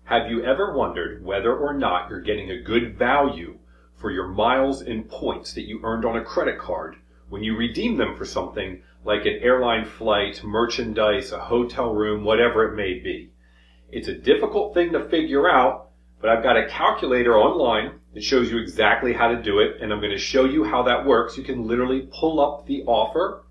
Have you ever wondered whether or not you're getting a good value for your miles and points that you earned on a credit card when you redeem them for something like an airline flight, merchandise, a hotel room, whatever it may be? It's a difficult thing to figure out, but I've got a calculator online that shows you exactly how to do it, and I'm going to show you how that works. You can literally pull up the offer,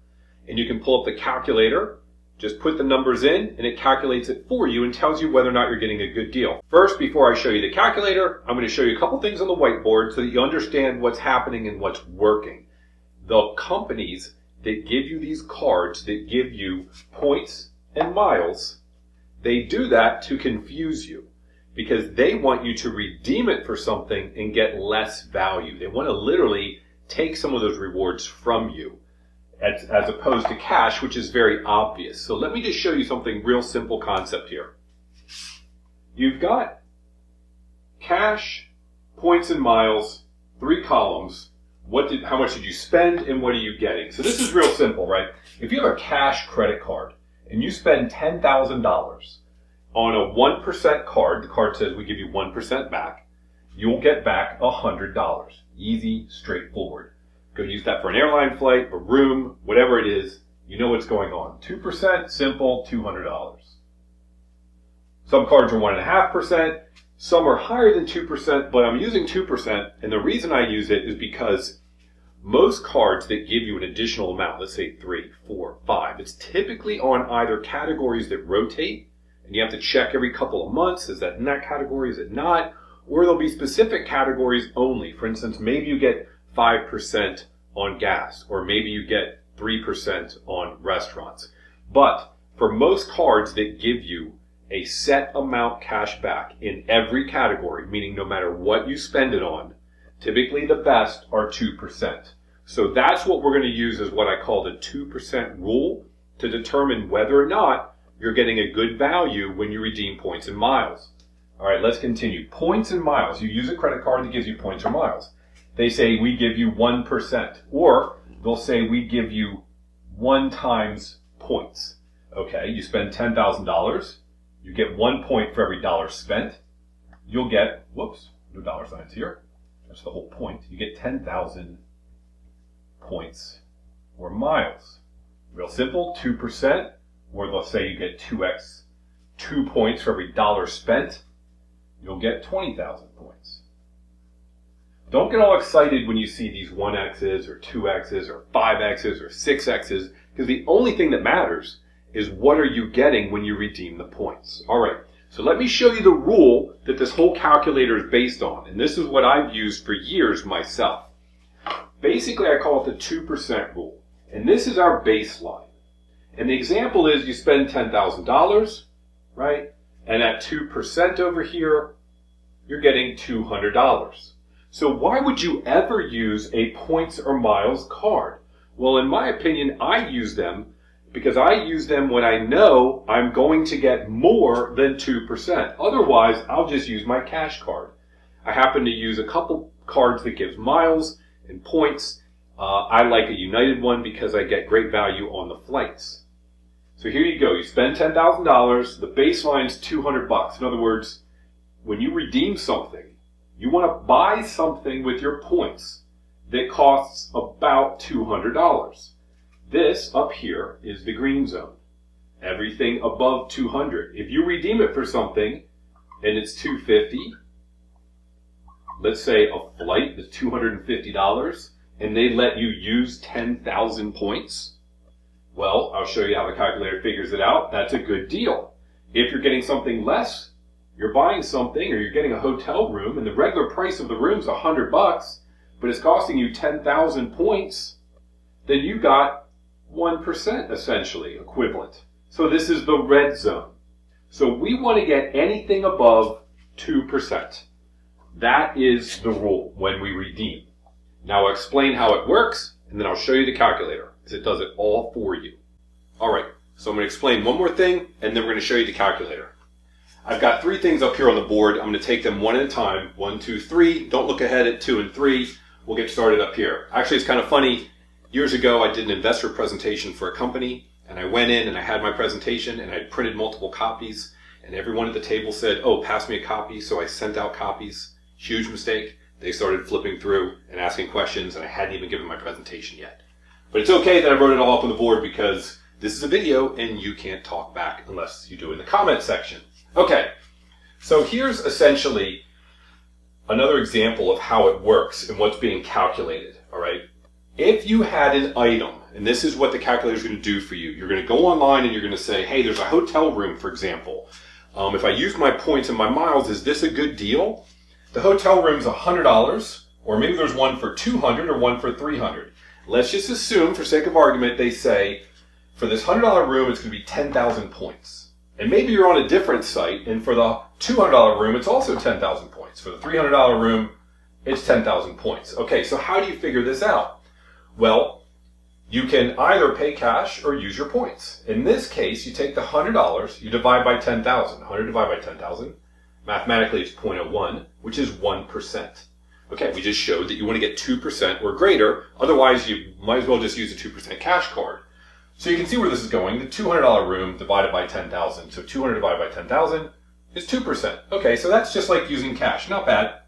and you can pull up the calculator, just put the numbers in, and it calculates it for you and tells you whether or not you're getting a good deal. First, before I show you the calculator, I'm going to show you a couple things on the whiteboard so that you understand what's happening and what's working. The companies that give you these cards, that give you points and miles, they do that to confuse you because they want you to redeem it for something and get less value. They want to literally take some of those rewards from you, as opposed to cash, which is very obvious. So let me just show you something real simple concept here. You've got cash, points and miles, 3 columns. How much did you spend and what are you getting? So this is real simple, right? If you have a cash credit card and you spend $10,000 on a 1% card, the card says we give you 1% back, you'll get back $100. Easy, straightforward. Go use that for an airline flight, a room, whatever it is. You know what's going on. 2%, simple, $200. Some cards are 1.5%. Some are higher than 2%, but I'm using 2%. And the reason I use it is because most cards that give you an additional amount, let's say 3, 4, 5, it's typically on either categories that rotate, and you have to check every couple of months. Is that in that category? Is it not? Or there'll be specific categories only. For instance, maybe you get 5% on gas, or maybe you get 3% on restaurants. But for most cards that give you a set amount cash back in every category, meaning no matter what you spend it on, typically the best are 2%. So that's what we're going to use as what I call the 2% rule to determine whether or not you're getting a good value when you redeem points and miles. All right, let's continue. Points and miles. You use a credit card that gives you points or miles. They say we give you 1%, or they'll say we give you 1 times points. Okay, you spend $10,000, you get 1 point for every dollar spent. You'll get, whoops, no dollar signs here. That's the whole point. You get 10,000 points or miles. Real simple, 2%, or they'll say you get 2x, 2 points for every dollar spent. You'll get 20,000 points. Don't get all excited when you see these 1x's or 2x's or 5x's or 6x's, because the only thing that matters is what are you getting when you redeem the points. All right, so let me show you the rule that this whole calculator is based on, and this is what I've used for years myself. Basically, I call it the 2% rule, and this is our baseline. And the example is you spend $10,000, right? And at 2% over here, you're getting $200. So why would you ever use a points or miles card? Well, in my opinion, I use them because I use them when I know I'm going to get more than 2%. Otherwise, I'll just use my cash card. I happen to use a couple cards that gives miles and points. I like a United one because I get great value on the flights. So here you go. You spend $10,000. The baseline's $200. In other words, when you redeem something, you want to buy something with your points that costs about $200. This up here is the green zone. Everything above 200. If you redeem it for something and it's $250, let's say a flight is $250, and they let you use 10,000 points, well, I'll show you how the calculator figures it out. That's a good deal. If you're getting something less, you're buying something, or you're getting a hotel room, and the regular price of the room is $100, but it's costing you 10,000 points, then you got 1% essentially equivalent. So this is the red zone. So we want to get anything above 2%. That is the rule when we redeem. Now I'll explain how it works, and then I'll show you the calculator, because it does it all for you. All right, so I'm going to explain one more thing, and then we're going to show you the calculator. I've got 3 things up here on the board. I'm going to take them one at a time. 1, 2, 3. Don't look ahead at 2 and 3. We'll get started up here. Actually, it's kind of funny. Years ago, I did an investor presentation for a company, and I went in and I had my presentation, and I printed multiple copies. and everyone at the table said, oh, pass me a copy, so I sent out copies. Huge mistake. They started flipping through and asking questions, and I hadn't even given my presentation yet. But it's okay that I wrote it all up on the board because this is a video and you can't talk back unless you do in the comment section. Okay, so here's essentially another example of how it works and what's being calculated, all right? If you had an item, and this is what the calculator is going to do for you, you're going to go online and you're going to say, hey, there's a hotel room, for example. If I use my points and my miles, is this a good deal? The hotel room's $100, or maybe there's one for $200 or one for $300. Let's just assume, for sake of argument, they say, for this $100 room, it's going to be 10,000 points. And maybe you're on a different site, and for the $200 room, it's also 10,000 points. For the $300 room, it's 10,000 points. Okay, so how do you figure this out? Well, you can either pay cash or use your points. In this case, you take the $100, you divide by 10,000. 100 divided by 10,000. Mathematically, it's 0.01, which is 1%. Okay, we just showed that you want to get 2% or greater. Otherwise, you might as well just use a 2% cash card. So you can see where this is going. The $200 room divided by 10,000. So 200 divided by 10,000 is 2%. Okay, so that's just like using cash. Not bad.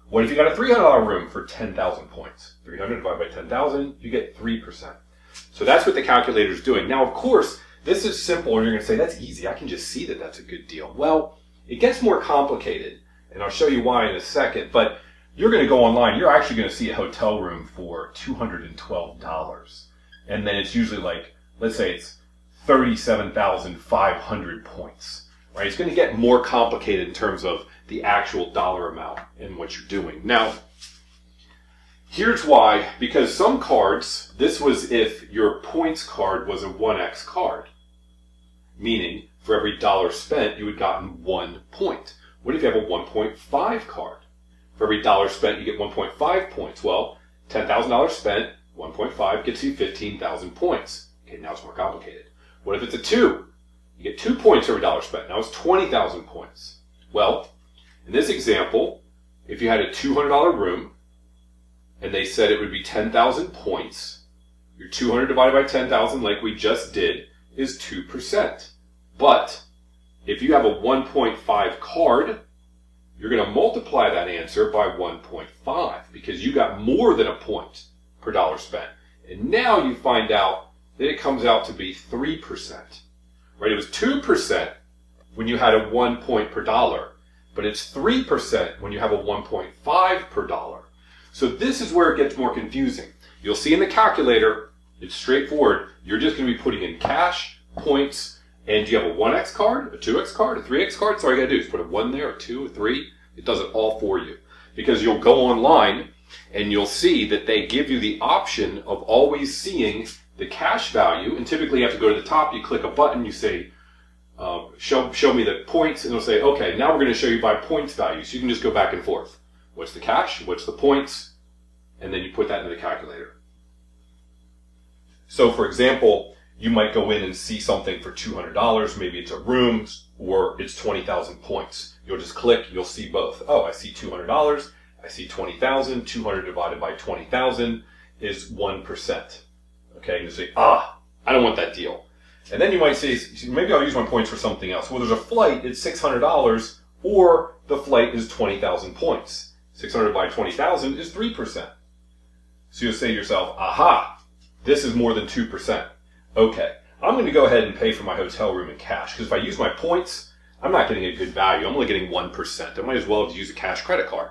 What if you got a $300 room for 10,000 points? 300 divided by 10,000, you get 3%. So that's what the calculator is doing. Now, of course, this is simple, and you're going to say, that's easy. I can just see that that's a good deal. Well, it gets more complicated, and I'll show you why in a second. But you're going to go online. You're actually going to see a hotel room for $212. And then it's usually like, let's say it's 37,500 points. Right? It's going to get more complicated in terms of the actual dollar amount in what you're doing. Now, here's why. Because some cards, this was if your points card was a 1x card. Meaning, for every dollar spent, you had gotten 1 point. What if you have a 1.5 card? For every dollar spent, you get 1.5 points. Well, $10,000 spent, 1.5 gets you 15,000 points. Okay, now it's more complicated. What if it's a 2? You get 2 points every dollar spent. Now it's 20,000 points. Well, in this example, if you had a $200 room, and they said it would be 10,000 points, your 200 divided by 10,000, like we just did, is 2%. But if you have a 1.5 card, you're going to multiply that answer by 1.5 because you got more than a point per dollar spent. And now you find out that it comes out to be 3%. Right? It was 2% when you had a 1 point per dollar, but it's 3% when you have a 1.5 per dollar. So this is where it gets more confusing. You'll see in the calculator, it's straightforward. You're just going to be putting in cash, points, and do you have a 1x card, a 2x card, a 3x card? So all you got to do is put a 1 there, a 2, a 3. It does it all for you. Because you'll go online and you'll see that they give you the option of always seeing the cash value. And typically you have to go to the top, you click a button, you say, show me the points, and it'll say, okay, now we're going to show you by points value. So you can just go back and forth. What's the cash? What's the points? And then you put that into the calculator. So for example, you might go in and see something for $200. Maybe it's a room or it's 20,000 points. You'll just click, you'll see both. Oh, I see $200. I see 20,000. 200 divided by 20,000 is 1%. Okay, and you say, I don't want that deal. And then you might say, maybe I'll use my points for something else. Well, there's a flight, it's $600, or the flight is 20,000 points. 600 by 20,000 is 3%. So you'll say to yourself, aha, this is more than 2%. Okay, I'm going to go ahead and pay for my hotel room in cash, because if I use my points, I'm not getting a good value. I'm only getting 1%. I might as well have used a cash credit card.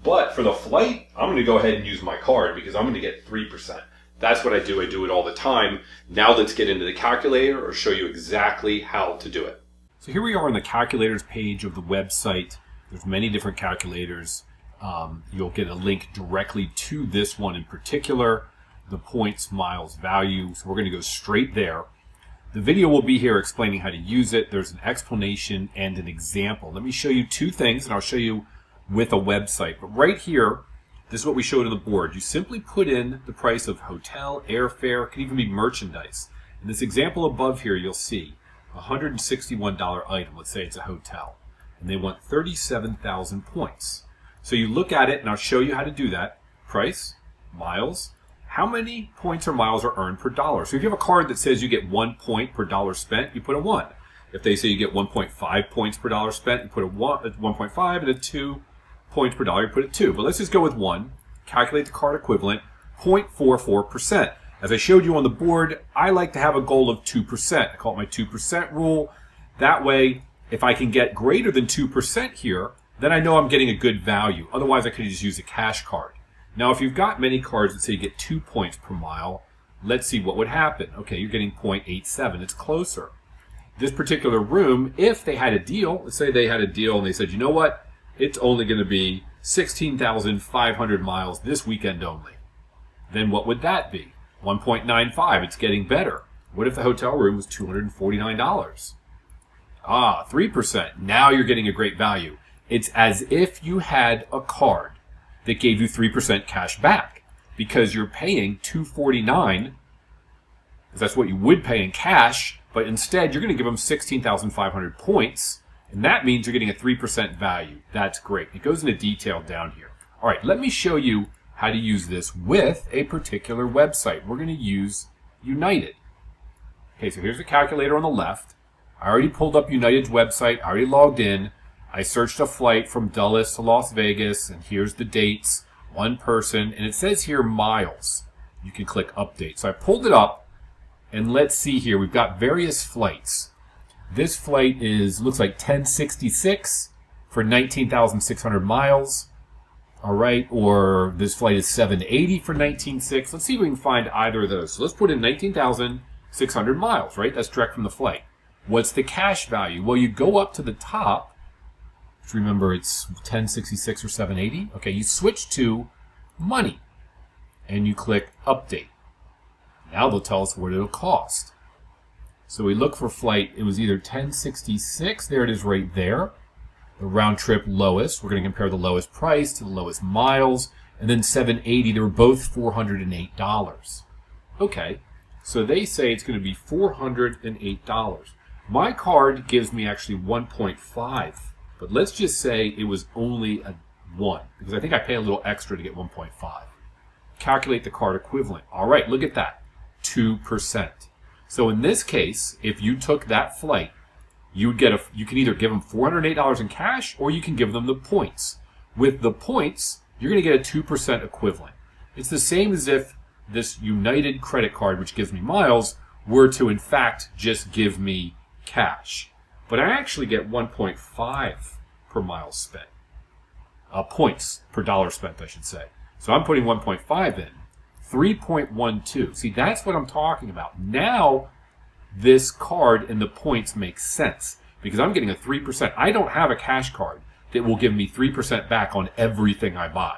But for the flight, I'm going to go ahead and use my card because I'm going to get 3%. That's what I do. I do it all the time. Now let's get into the calculator or show you exactly how to do it. So here we are on the calculators page of the website. There's many different calculators. You'll get a link directly to this one in particular, the points, miles, value. So we're going to go straight there. The video will be here explaining how to use it. There's an explanation and an example. Let me show you two things, and I'll show you with a website. But right here, this is what we showed on the board. You simply put in the price of hotel, airfare, it could even be merchandise. In this example above here, you'll see a $161 item. Let's say it's a hotel. And they want 37,000 points. So you look at it, and I'll show you how to do that. Price, miles, how many points or miles are earned per dollar. So if you have a card that says you get 1 point per dollar spent, you put a 1. If they say you get 1.5 points per dollar spent, you put a 1.5 and a 2 points per dollar, you put a 2. But let's just go with 1. Calculate the card equivalent, 0.44%. As I showed you on the board, I like to have a goal of 2%. I call it my 2% rule. That way, if I can get greater than 2% here, then I know I'm getting a good value. Otherwise, I could just use a cash card. Now, if you've got many cards that say you get 2 points per mile, let's see what would happen. Okay, you're getting 0.87. It's closer. This particular room, if they had a deal, let's say they had a deal and they said, you know what? It's only going to be 16,500 miles this weekend only. Then what would that be? 1.95. It's getting better. What if the hotel room was $249? 3%. Now you're getting a great value. It's as if you had a card that gave you 3% cash back because you're paying $249, because that's what you would pay in cash, but instead you're going to give them 16,500 points, and that means you're getting a 3% value. That's great. It goes into detail down here. All right, let me show you how to use this with a particular website. We're going to use United. Okay, so here's the calculator on the left. I already pulled up United's website. I already logged in. I searched a flight from Dulles to Las Vegas, and here's the dates, one person, and it says here miles. You can click update. So I pulled it up, and let's see here. We've got various flights. This flight looks like 1066 for 19,600 miles. All right, or this flight is 780 for 19,600. Let's see if we can find either of those. So let's put in 19,600 miles, right? That's direct from the flight. What's the cash value? Well, you go up to the top. Remember, it's 1066 or 780. Okay, you switch to money, and you click update. Now they'll tell us what it'll cost. So we look for flight. It was either 1066. There it is right there. The round trip lowest. We're going to compare the lowest price to the lowest miles. And then 780. They were both $408. Okay, so they say it's going to be $408. My card gives me actually 1.5. But let's just say it was only a 1, because I think I pay a little extra to get 1.5. Calculate the card equivalent. All right, look at that, 2%. So in this case, if you took that flight, you can either give them $408 in cash, or you can give them the points. With the points, you're going to get a 2% equivalent. It's the same as if this United credit card, which gives me miles, were to in fact just give me cash. But I actually get 1.5 per mile spent. Points per dollar spent, I should say. So I'm putting 1.5 in. 3.12. See, that's what I'm talking about. Now, this card and the points make sense because I'm getting a 3%. I don't have a cash card that will give me 3% back on everything I buy.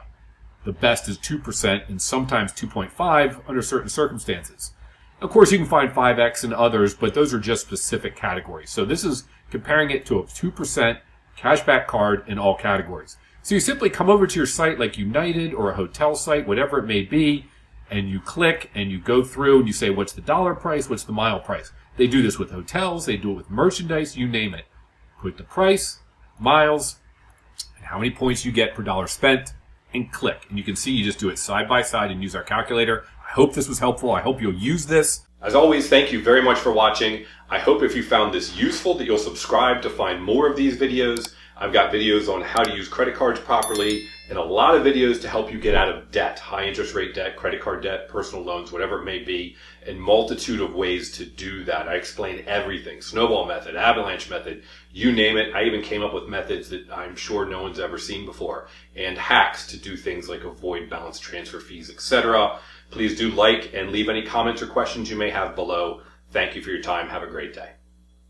The best is 2% and sometimes 2.5 under certain circumstances. Of course, you can find 5X and others, but those are just specific categories. So this is comparing it to a 2% cashback card in all categories. So you simply come over to your site like United or a hotel site, whatever it may be, and you click and you go through and you say, what's the dollar price? What's the mile price? They do this with hotels. They do it with merchandise. You name it. Put the price, miles, and how many points you get per dollar spent, and click. And you can see you just do it side by side and use our calculator. I hope this was helpful. I hope you'll use this. As always, thank you very much for watching. I hope if you found this useful that you'll subscribe to find more of these videos. I've got videos on how to use credit cards properly and a lot of videos to help you get out of debt, high interest rate debt, credit card debt, personal loans, whatever it may be, and multitude of ways to do that. I explain everything, snowball method, avalanche method, you name it. I even came up with methods that I'm sure no one's ever seen before and hacks to do things like avoid balance transfer fees, etc. Please do like and leave any comments or questions you may have below. Thank you for your time. Have a great day.